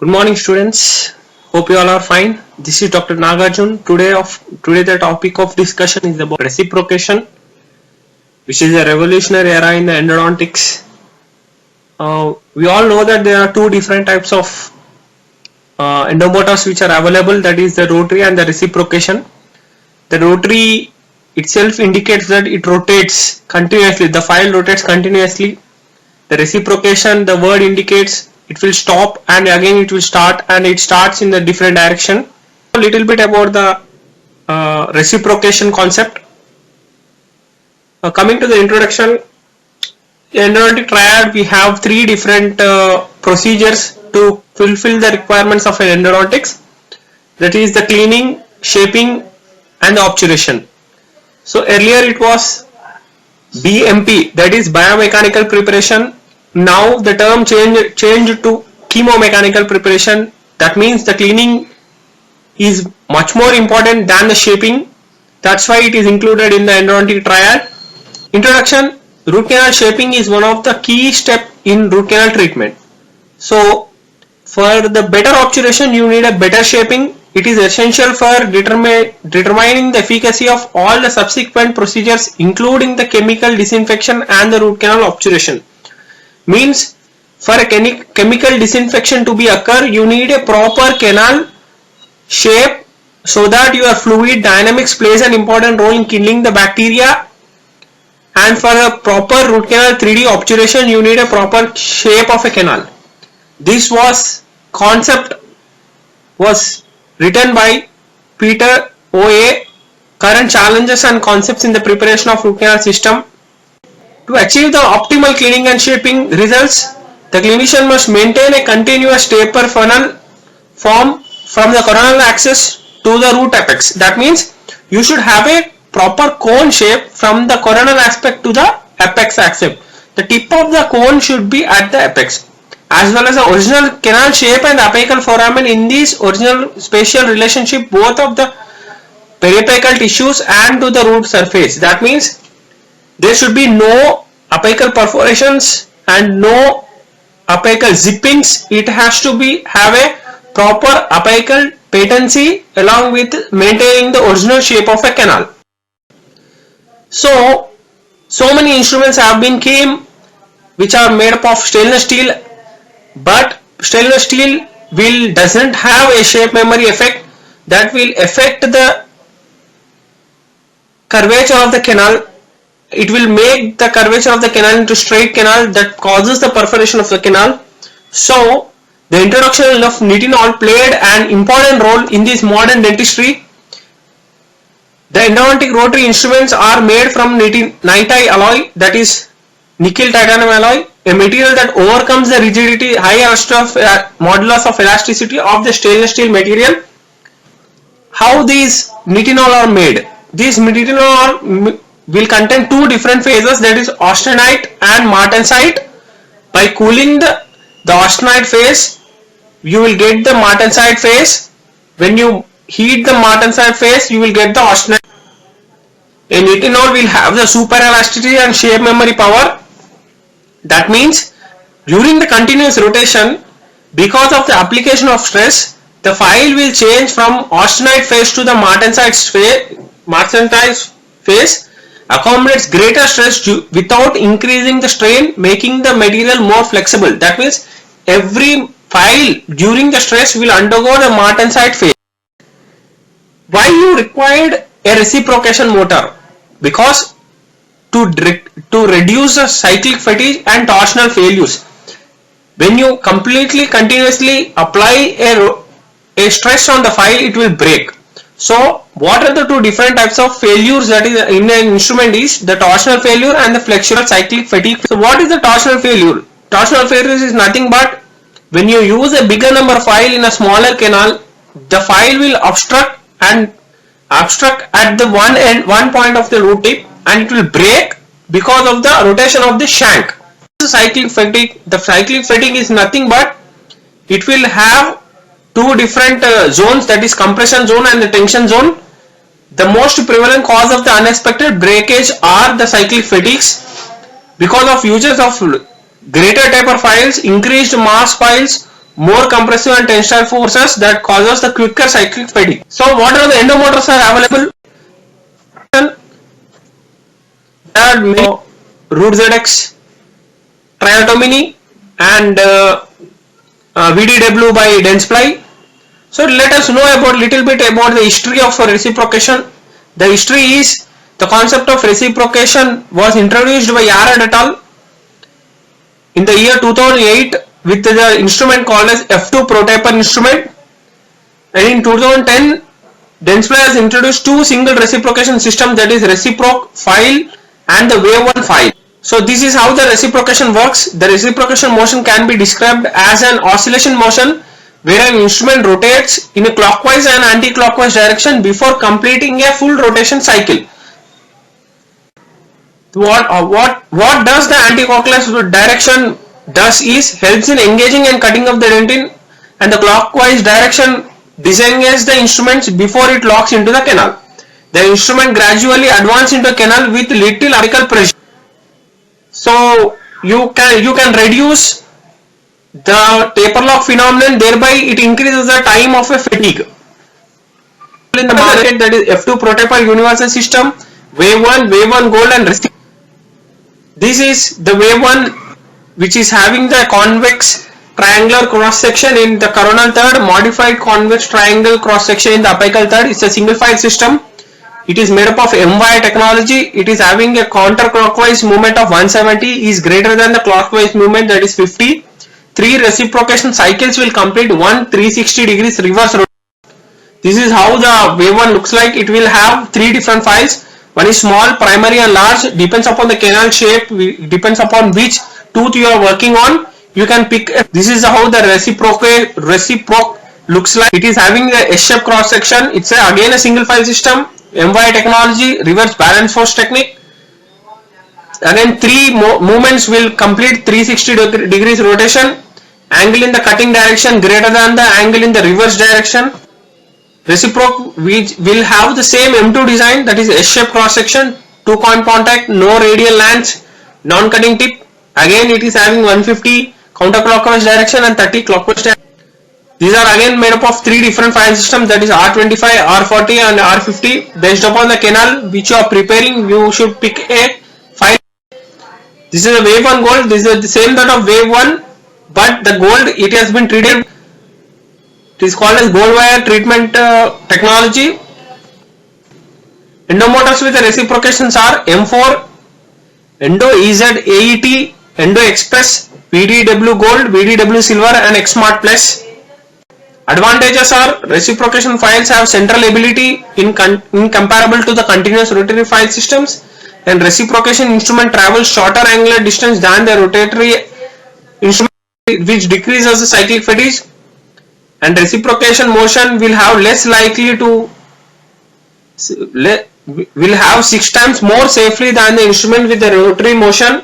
Good morning, students. Hope you all are fine. This is Dr. Nagarjun. Today the topic of discussion is about reciprocation, which is a revolutionary era in the endodontics. We all know that there are two different types of endomotors which are available, that is the rotary and the reciprocation. The rotary itself indicates that it rotates continuously, the file rotates continuously. The reciprocation, the word indicates it will stop and again it will start, and it starts in the different direction. A little bit about the reciprocation concept. Coming to the introduction, in endodontic triad we have three different procedures to fulfill the requirements of an endodontics, that is the cleaning, shaping and the obturation. So earlier it was BMP, that is biomechanical preparation. Now the term changed to chemomechanical preparation. That means the cleaning is much more important than the shaping. That's why it is included in the endodontic triad. Introduction: root canal shaping is one of the key steps in root canal treatment. So for the better obturation you need a better shaping. It is essential for determining the efficacy of all the subsequent procedures, including the chemical disinfection and the root canal obturation. Means for a chemical disinfection to be occur, you need a proper canal shape so that your fluid dynamics plays an important role in killing the bacteria, and for a proper root canal 3D obturation you need a proper shape of a canal. This concept was written by Peter O.A. Current challenges and concepts in the preparation of root canal system. To achieve the optimal cleaning and shaping results, the clinician must maintain a continuous taper funnel form from the coronal axis to the root apex. That means you should have a proper cone shape from the coronal aspect to the apex axis. The tip of the cone should be at the apex, as well as the original canal shape and apical foramen in this original spatial relationship both of the periapical tissues and to the root surface. That means there should be no apical perforations and no apical zippings. It has to have a proper apical patency along with maintaining the original shape of a canal. So many instruments have been came which are made up of stainless steel, but stainless steel doesn't have a shape memory effect that will affect the curvature of the canal. It will make the curvature of the canal into straight canal that causes the perforation of the canal. So the introduction of nitinol played an important role in this modern dentistry. The endodontic rotary instruments are made from nitide alloy, that is nickel titanium alloy, a material that overcomes the rigidity, high modulus of elasticity of the stainless steel material. How these nitinol are made? These nitinol will contain two different phases, that is austenite and martensite. By cooling the austenite phase, you will get the martensite phase. When you heat the martensite phase, you will get the austenite. A nitinol will have the super elasticity and shape memory power. That means during the continuous rotation, because of the application of stress, the file will change from austenite phase to the martensite phase, accommodates greater stress without increasing the strain, making the material more flexible. That means every file during the stress will undergo the martensite phase. Why you required a reciprocation motor? Because to reduce the cyclic fatigue and torsional failures. When you continuously apply a stress on the file, it will break. So what are the two different types of failures that is in an instrument is the torsional failure and the flexural cyclic fatigue. So what is the torsional failure? Torsional failure is nothing but when you use a bigger number file in a smaller canal, the file will obstruct at the one point of the root tip, and it will break because of the rotation of the shank. The cyclic fatigue is nothing but it will have two different zones, that is compression zone and the tension zone. The most prevalent cause of the unexpected breakage are the cyclic fatigues because of uses of greater taper files, increased mass files, more compressive and tensile forces that causes the quicker cyclic fatigue. So what are the endomotors are available? There are many: Root ZX, Triatomini, and VDW by Dentsply. So let us know about little bit about the history of reciprocation. The history is the concept of reciprocation was introduced by Yarad et al. In the year 2008 with the instrument called as F2 prototype instrument, and in 2010 Dentsply has introduced two single reciprocation systems, that is reciproc file and the wave one file. So this is how the reciprocation works. The reciprocation motion can be described as an oscillation motion where an instrument rotates in a clockwise and anti-clockwise direction before completing a full rotation cycle. What does the anti-clockwise direction does is helps in engaging and cutting of the dentin, and the clockwise direction disengages the instruments before it locks into the canal. The instrument gradually advances into a canal with little apical pressure. So you can reduce the taper lock phenomenon, thereby it increases the time of a fatigue. In the market, that is F2 prototype universal system, wave 1 gold, and rest. This is the wave 1, which is having the convex triangular cross section in the coronal third, modified convex triangle cross section in the apical third. It's a single file system. It is made up of M-wire technology. It is having a counterclockwise movement of 170 is greater than the clockwise movement, that is 50. 3 reciprocation cycles will complete 1 360 degrees reverse rotation. This is how the wave 1 looks like. It will have 3 different files. One is small, primary, and large. Depends upon the canal shape, depends upon which tooth you are working on. You can pick. This is how the reciproc looks like. It is having the S-shape cross section. It's again a single file system. M-wire technology, reverse balance force technique. Again, 3 movements will complete 360 degrees rotation. Angle in the cutting direction greater than the angle in the reverse direction. Reciproc will have the same M2 design, that is S-shape cross section, 2 point contact, no radial lance, non-cutting tip. Again, it is having 150 counterclockwise direction and 30 clockwise direction. These are again made up of 3 different file systems, that is R25, R40 and R50. Based upon the canal which you are preparing, you should pick a file. This is a wave 1 gold. This is the same that of wave 1, but the gold, it has been treated. It is called as gold wire treatment technology. Endomotors with the reciprocations are M4, Endo EZ AET, Endo Express, VDW Gold, VDW Silver, and XSmart Plus. Advantages are reciprocation files have central ability incomparable to the continuous rotary file systems, and reciprocation instrument travels shorter angular distance than the rotatory instrument, which decreases the cyclic fatigue. And reciprocation motion will have will have 6 times more safely than the instrument with the rotary motion,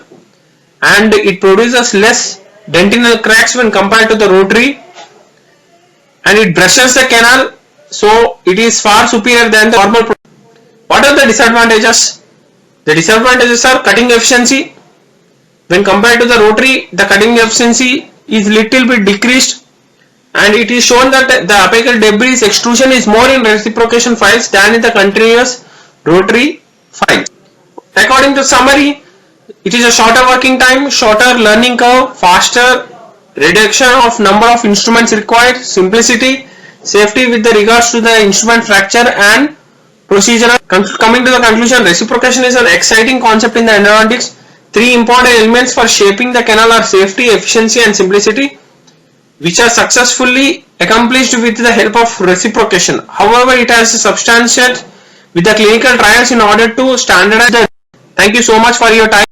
and it produces less dentinal cracks when compared to the rotary, and it brushes the canal, so it is far superior than the normal. What are the disadvantages? The disadvantages are cutting efficiency. When compared to the rotary, the cutting efficiency is little bit decreased, and it is shown that the apical debris extrusion is more in reciprocation files than in the continuous rotary files. According to summary, it is a shorter working time, shorter learning curve, faster reduction of number of instruments required, simplicity, safety with regards to the instrument fracture, and procedural. Coming to the conclusion, reciprocation is an exciting concept in the endodontics. 3 important elements for shaping the canal are safety, efficiency, and simplicity, which are successfully accomplished with the help of reciprocation. However, it has substantiated with the clinical trials in order to standardize the. Thank you so much for your time.